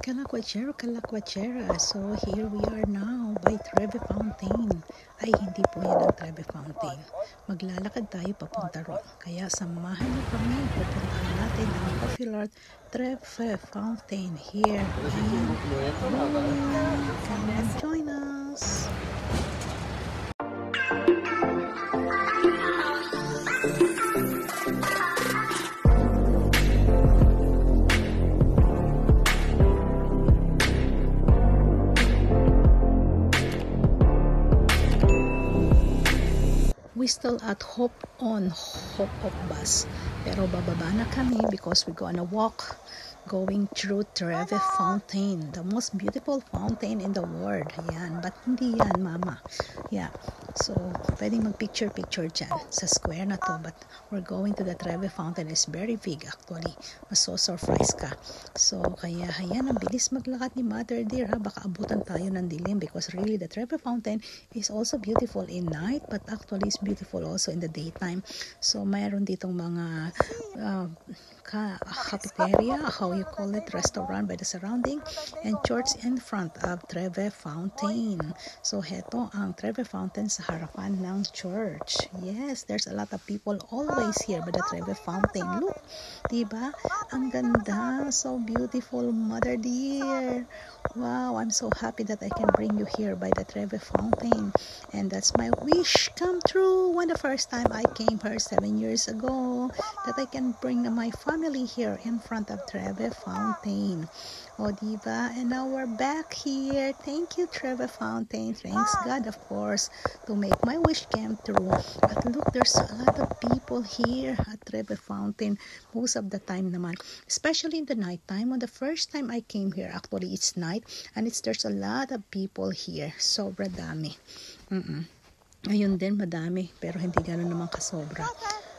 Kalakwachero, Kalakwachera. So here we are now by Trevi Fountain. Ay, hindi po yan ang Trevi Fountain. Maglalakad tayo papunta ron. Kaya samahan niyo kami. Pupuntahan natin ang popular Trevi Fountain here in Rome. Come and join us. We still at Hope bus, pero bababa na kami because we're gonna walk going through Trevi Fountain, the most beautiful fountain in the world. Yan, but hindi yan, mama. Yeah, so pwedeng mag-picture dyan sa square na to, but we're going to the Trevi Fountain. It's very big actually. Maso-surprise ka. So kaya ayan, ang bilis maglakad ni Mother dear, ha? Baka abutan tayo ng dilim because really the Trevi Fountain is also beautiful in night, but actually it's beautiful also in the daytime. So mayroon ditong mga cafeteria, how you call it, restaurant by the surrounding, and church in front of Trevi Fountain. So heto ang Trevi Fountain sa harapan ng church. Yes, there's a lot of people always here by the Trevi Fountain. Look, diba? Ang ganda, so beautiful, Mother dear. Wow, I'm so happy that I can bring you here by the Trevi Fountain, and that's my wish come true. When the first time I came here 7 years ago, that I can bring my family here in front of Trevi Fountain. O diba? And now we're back here. Thank you, Trevi Fountain. Thanks God, of course, to make my wish come true. But look, there's a lot of people here at Trevi Fountain most of the time naman, especially in the night time. When the first time I came here, actually it's night, and there's a lot of people here. Sobra dami. Ayun din, madami, pero hindi gano'n naman kasobra.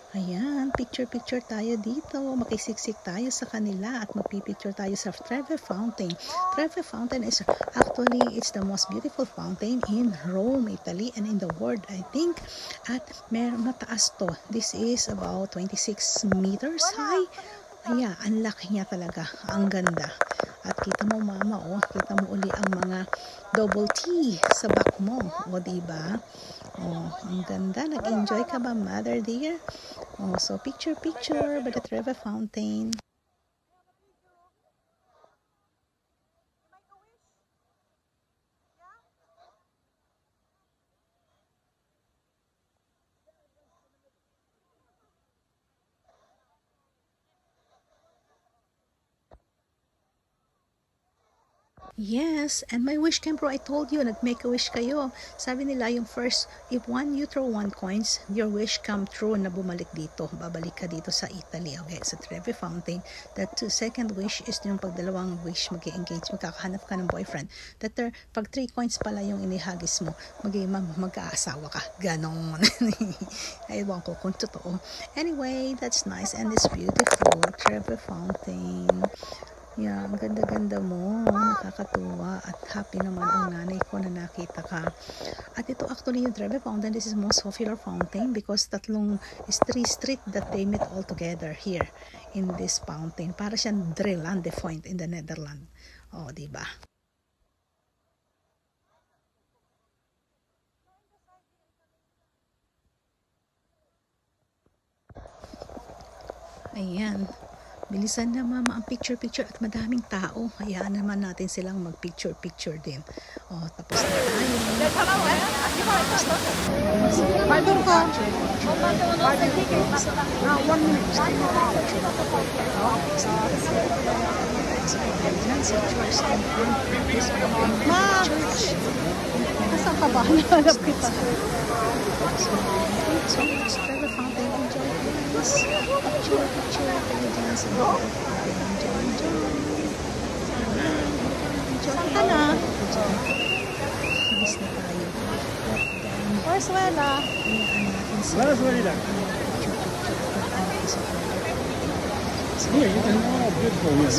Ayan, picture tayo dito. Makisiksik tayo sa kanila at magpipicture tayo sa Trevi Fountain. Trevi Fountain is actually, it's the most beautiful fountain in Rome, Italy, and in the world, I think. At mataas to. This is about 26 meters high. Ayan, ang laki niya talaga. Ang ganda. At kita mo, mama, oh, kita mo uli ang mga double T sa back mo. O, diba? Oh, ang ganda. Nag-enjoy ka ba, Mother dear? Oh, so picture by the Trevi Fountain. Yes, and my wish came true. I told you, nag-make a wish kayo. Sabi nila yung first, if you throw 1 coins, your wish come true na bumalik dito. Babalik ka dito sa Italy, okay, sa Trevi Fountain. That second wish is yung pag dalawang wish, mag-engage, magkakahanap ka ng boyfriend. That pag 3 coins pala yung inihagis mo, mag-aasawa ka. Ganon. Ewan ko kung totoo. Anyway, that's nice and it's beautiful. Trevi Fountain. Yeah, ang ganda-ganda mo, nakakatuwa, at happy naman ang nanay ko na nakita ka. At ito actually yung Trevi Fountain, this is most popular fountain because 3 street that they meet all together here in this fountain. Para siyang Drelande Point in the Netherlands. Oh, diba? Ayan. Bilisan na, mama, ang picture at madaming tao. Hayaan naman natin silang mag-picture din. Oh, tapos na tayo. Pardon ka. 1 minute. Ma! Nasaan ka ba? Nahanap kita. So much Trevi Fountain. Enjoy this. Picture tayo dyan sa enjoy. Saan ka na? Bilis na tayo. Where's Wela? Hayaan natin sila. Where's Wela? Here, you can all beautiful here.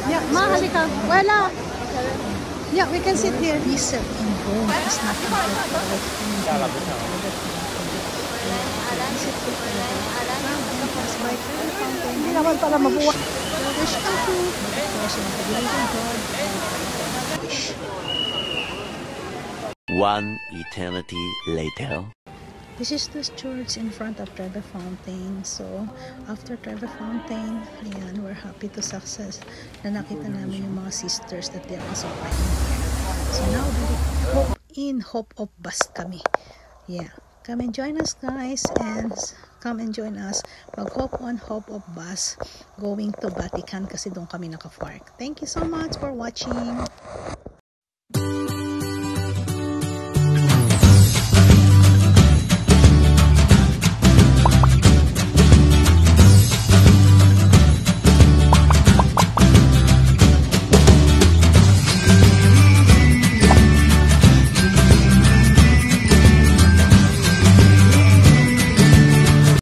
Yeah, ma, halika. Wela! Yeah, we can sit here. Visa in Rome is not Hindi naman para mabuhay. wish come true. But of course, you want to believe in God and wish. One eternity later. This is the church in front of Trevi Fountain. So, after Trevi Fountain, ayan, we're happy to success na nakita namin yung mga sisters that they are also praying here. So, now, hope of bus kami. Yeah. Come and join us, guys, and come and join us. Mag-hop on Hope of bus going to Vatican kasi doon kami naka-park. Thank you so much for watching.